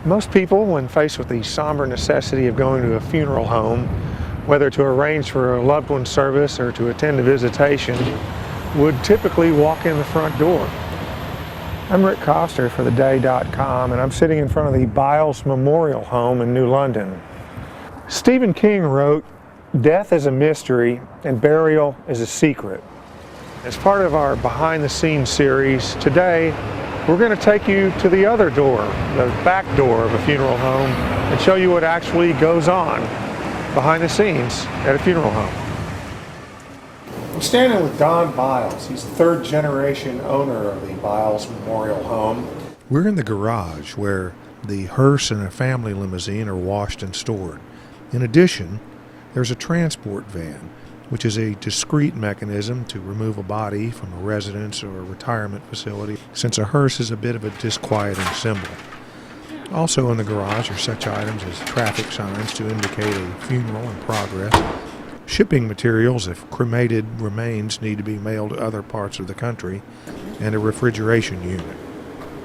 Most people, when faced with the somber necessity of going to a funeral home, whether to arrange for a loved one's service or to attend a visitation, would typically walk in the front door. I'm Rick Koster for theday.com, and I'm sitting in front of the Byles Memorial Home in New London. Stephen King wrote, "Death is a mystery and burial is a secret." As part of our Behind the Scenes series, today we're going to take you to the other door, the back door of a funeral home, and show you what actually goes on behind the scenes at a funeral home. I'm standing with Don Byles. He's the third generation owner of the Byles Memorial Home. We're in the garage where the hearse and a family limousine are washed and stored. In addition, there's a transport van, which is a discrete mechanism to remove a body from a residence or a retirement facility, since a hearse is a bit of a disquieting symbol. Also in the garage are such items as traffic signs to indicate a funeral in progress, shipping materials if cremated remains need to be mailed to other parts of the country, and a refrigeration unit.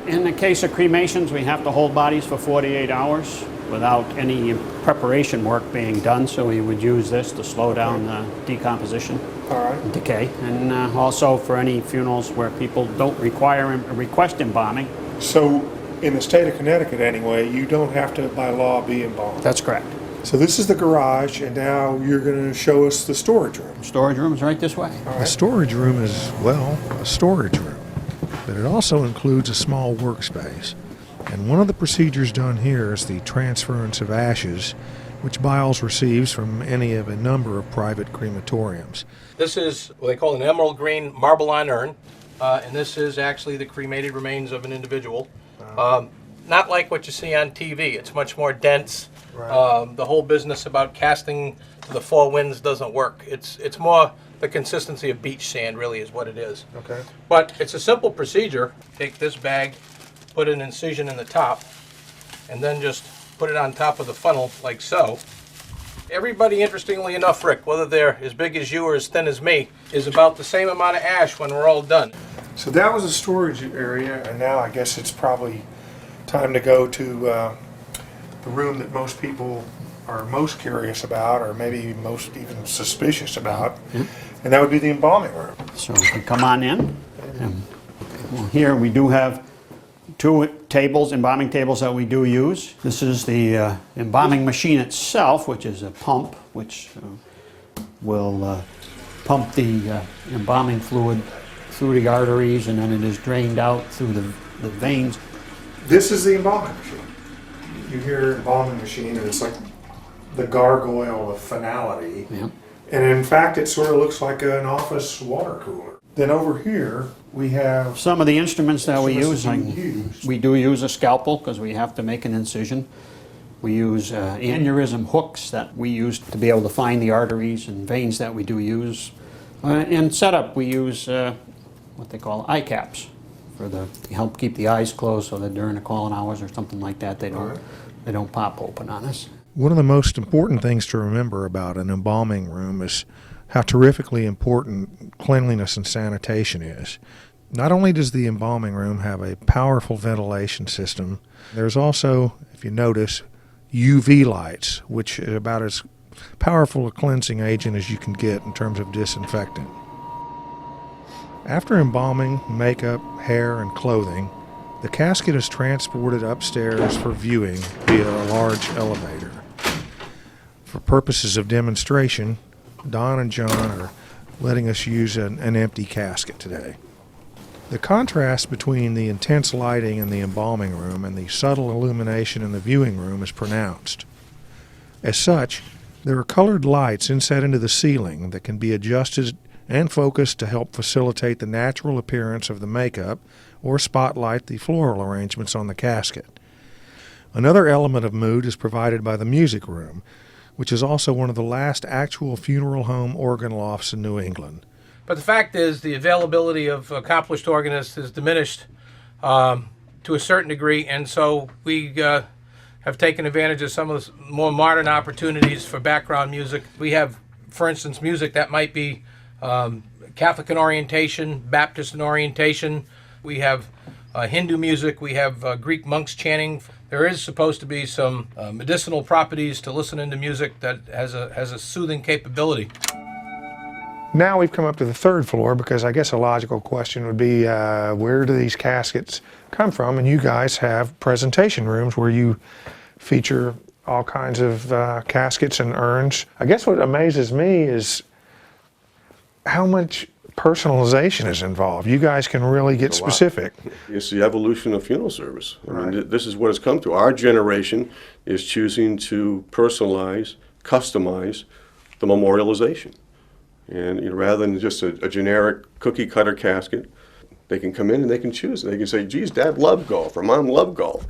In the case of cremations, we have to hold bodies for 48 hours without any preparation work being done, so we would use this to slow down the decomposition, decay, and also for any funerals where people don't request embalming. So, in the state of Connecticut anyway, you don't have to, by law, be embalmed. That's correct. So this is the garage, and now you're going to show us the storage room. Storage room is right this way. The storage room is, well, a storage room, but it also includes a small workspace. And one of the procedures done here is the transference of ashes, which Byles receives from any of a number of private crematoriums. This is what they call an emerald green marble-on urn, and this is actually the cremated remains of an individual. Not like what you see on TV. It's much more dense. Right. The whole business about casting to the four winds doesn't work. It's more the consistency of beach sand, really, is what it is. Okay. But it's a simple procedure. Take this bag, put an incision in the top, and then just put it on top of the funnel like so. Everybody, interestingly enough, Rick, whether they're as big as you or as thin as me, is about the same amount of ash when we're all done. So that was a storage area, and now I guess it's probably time to go to the room that most people are most curious about, or maybe most even suspicious about, and that would be the embalming room. So we can come on in. And here we do have two tables, embalming tables that we do use. This is the embalming machine itself, which is a pump, which will pump the embalming fluid through the arteries, and then it is drained out through the veins. This is the embalming machine. You hear embalming machine, and it's like the gargoyle of finality. Yeah. And in fact, it sort of looks like an office water cooler. Then over here, we have some of the instruments that we use. Used. We do use a scalpel because we have to make an incision. We use aneurysm hooks that we use to be able to find the arteries and veins that we do use. In setup, we use what they call eye caps to help keep the eyes closed so that during the calling hours or something like that, they don't pop open on us. One of the most important things to remember about an embalming room is how terrifically important cleanliness and sanitation is. Not only does the embalming room have a powerful ventilation system, there's also, if you notice, UV lights, which is about as powerful a cleansing agent as you can get in terms of disinfectant. After embalming, makeup, hair, and clothing, the casket is transported upstairs for viewing via a large elevator. For purposes of demonstration, Don and John are letting us use an empty casket today. The contrast between the intense lighting in the embalming room and the subtle illumination in the viewing room is pronounced. As such, there are colored lights inset into the ceiling that can be adjusted and focused to help facilitate the natural appearance of the makeup or spotlight the floral arrangements on the casket. Another element of mood is provided by the music room, which is also one of the last actual funeral home organ lofts in New England. But the fact is, the availability of accomplished organists is diminished to a certain degree, and so we have taken advantage of some of the more modern opportunities for background music. We have, for instance, music that might be Catholic in orientation, Baptist in orientation. We have Hindu music. We have Greek monks chanting. There is supposed to be some medicinal properties to listening to music that has a soothing capability. Now we've come up to the third floor, because I guess a logical question would be, where do these caskets come from? And you guys have presentation rooms where you feature all kinds of caskets and urns. I guess what amazes me is how much personalization is involved. You guys can really get specific. It's the evolution of funeral service. I mean, this is what it's come to. Our generation is choosing to personalize, customize the memorialization. And rather than just a generic cookie cutter casket, they can come in and they can choose. They can say, geez, Dad loved golf, or Mom loved golf.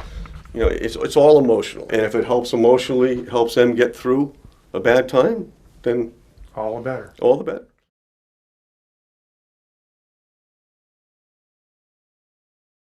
It's all emotional. And if it helps emotionally, helps them get through a bad time, then All the better. all the better.